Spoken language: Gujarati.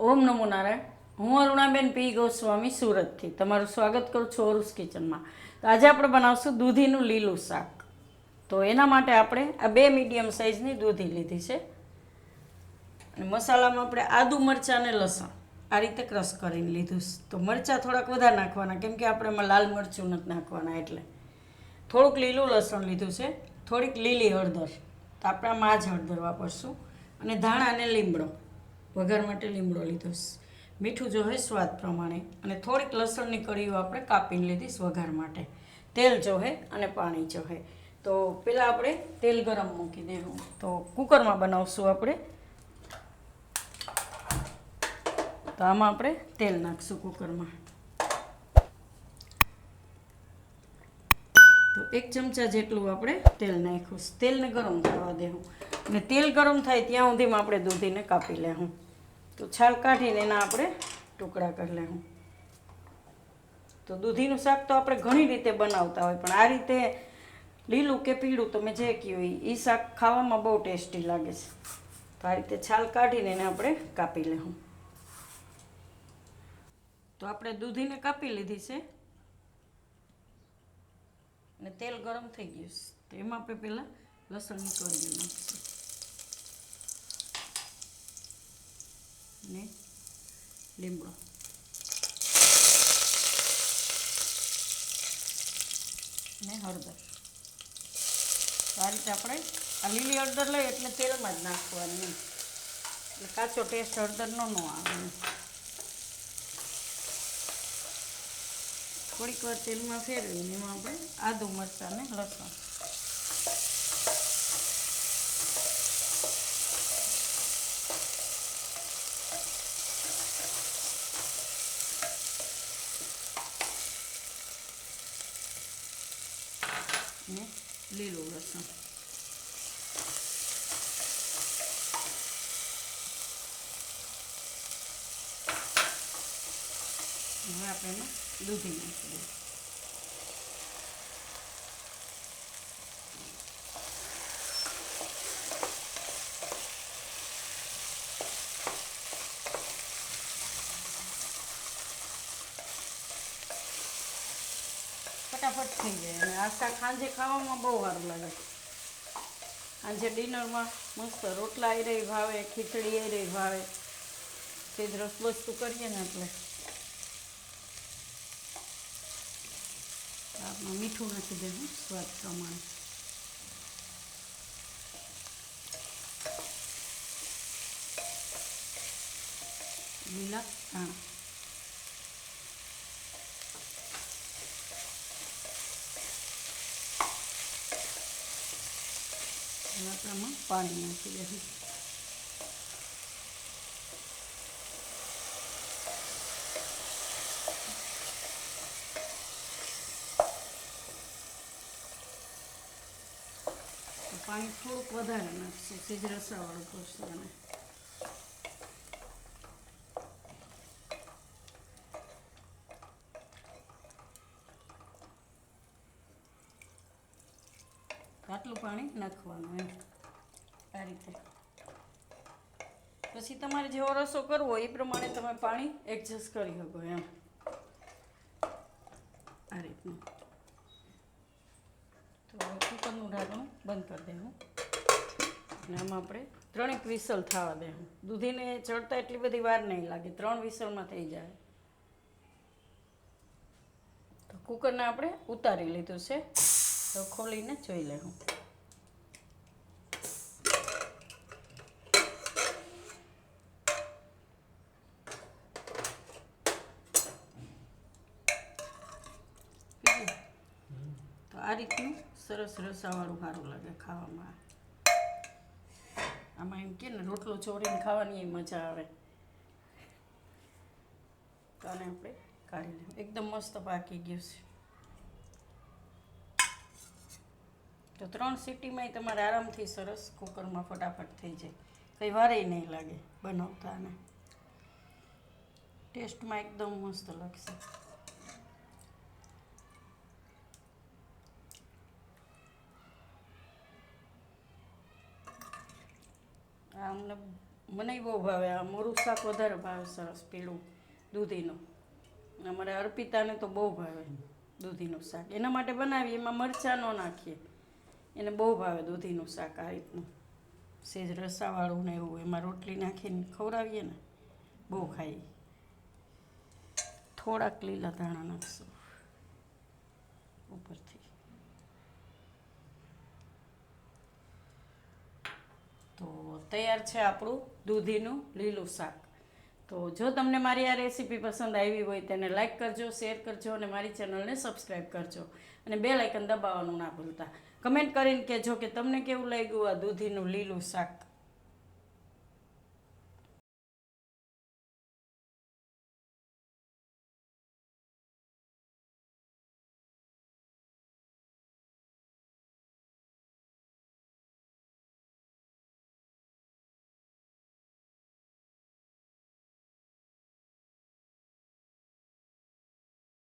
ઓમ નમો નારાયણ. હું અરુણાબેન પી ગોસ્વામી સુરતથી તમારું સ્વાગત કરું છું ઓરુસ કિચનમાં. તો આજે આપણે બનાવશું દૂધીનું લીલું શાક. તો એના માટે આપણે આ 2 મીડિયમ સાઇઝની દૂધી લીધી છે. અને મસાલામાં આપણે આદુ મરચાં અને લસણ આ રીતે ક્રશ કરીને લીધું છે. તો મરચાં થોડાક વધારે નાખવાના, કેમ કે આપણે એમાં લાલ મરચું નથી નાખવાના, એટલે થોડુંક લીલું લસણ લીધું છે, થોડીક લીલી હળદર, તો આપણે આમાં આ જ હળદર વાપરશું, અને ધાણા અને લીમડો, વઘાર માટે લીમડો લીધો છે. મીઠું જો હોય સ્વાદ પ્રમાણે, અને થોડીક લસણની કળીઓ આપણે કાપીને લીધીશ વઘાર માટે. તેલ જોહે અને પાણી જોહે. તો પહેલાં આપણે તેલ ગરમ મૂકી દેવું. તો કુકરમાં બનાવશું આપણે. તો આમાં આપણે તેલ નાખશું કુકરમાં. તો 1 ચમચા જેટલું આપણે તેલ નાખ્યું. તેલને ગરમ થવા દેવું, અને તેલ ગરમ થાય ત્યાં સુધીમાં આપણે દૂધીને કાપી લેવું. તો છાલ કાઢીને એના આપણે ટુકડા કરી લેવું. તો દૂધીનું શાક તો આપણે ઘણી રીતે બનાવતા હોય, પણ આ રીતે લીલું કે પીળું તમે જે કહ્યું એ શાક ખાવામાં બહુ ટેસ્ટી લાગે છે. તો આ રીતે છાલ કાઢીને એને આપણે કાપી લેવું. તો આપણે દૂધીને કાપી લીધી છે, અને તેલ ગરમ થઈ ગયું છે. તો એમાં આપણે પહેલાં લસણની કળીઓ નાખીશું, ને લીમડો, ને હળદર. આ રીતે આપણે આ લીલી હળદર લઈએ એટલે તેલમાં જ નાખવાની, એટલે કાચો ટેસ્ટ હળદરનો ન આવે. થોડીક વાર તેલમાં ફેરવીને એમાં આપણે આદુ મરચાં ને લસણ, ને લીલું લસણ, હવે આપણે એમાં દૂધી નાખી દઈએ. ફટાફટ થઈ જાય, અને આ શાક સાંજે ખાવામાં બહુ સારું લાગે. સાંજે ડિનરમાં મસ્ત રોટલા એ રહી ભાવે, ખીચડી એ રહી ભાવે. તે જ રસ વસ્તુ કરીએ ને એટલે. આપણે મીઠું નાખી દેવું સ્વાદ પ્રમાણે. લીલા ધાણા, આમાં પાણી નાખી દેવું. પાણી થોડુંક વધારે નાખશું, સેજ રસાવાળું કરશું. અને આટલું પાણી નાખવાનું એમ, આ રીતે. પછી તમારે જેવો રસો કરવો એ પ્રમાણે તમે પાણી એડજસ્ટ કરી શકો એમ, આ રીતનું. તો કુકરનું ઢાંકણું બંધ કરી દેવું, અને આમાં આપણે 3 વિસલ થવા દેવું. દૂધીને ચડતા એટલી બધી વાર નહીં લાગે, 3 વિસલમાં થઈ જાય. તો કુકરને આપણે ઉતારી લીધું છે. તો ખોલીને જોઈ લેવું. તો આ રીતનું સરસ રસાવાળું સારું લાગે ખાવામાં. આમાં એમ કે ને રોટલો ચોરીને ખાવાની મજા આવે. તો આને આપણે કાઢી લઈએ. એકદમ મસ્ત પાકી ગયું છે. તો 3 સીટીમાંય તમારે આરામથી સરસ કુકરમાં ફટાફટ થઈ જાય, કંઈ વારે નહીં લાગે બનાવતા. અને ટેસ્ટમાં એકદમ મસ્ત લાગશે. અમને મને બહુ ભાવે. આ મોરું શાક વધારે ભાવે, સરસ પીળું દૂધીનું. અમારે અર્પિતાને તો બહુ ભાવે દૂધીનું શાક. એના માટે બનાવીએ, એમાં મરચાં ન નાખીએ. એને બહુ ભાવે દૂધીનું શાક આ રીતનું, સેજ રસાવાળું ને એવું. એમાં રોટલી નાખીને ખવડાવીએ ને બહુ ખાઈએ. થોડાક લીલા ધાણા નાખશું ઉપરથી. તો તૈયાર છે આપણું દૂધીનું લીલું શાક. તો જો તમને મારી આ રેસીપી પસંદ આવી હોય તેને લાઇક કરજો, શેર કરજો અને મારી ચેનલને સબસ્ક્રાઈબ કરજો. અને બેલ આઇકન દબાવવાનું ના ભૂલતા. કમેન્ટ કરીને કહેજો કે તમને કેવું લાગ્યું આ દૂધીનું લીલું શાક.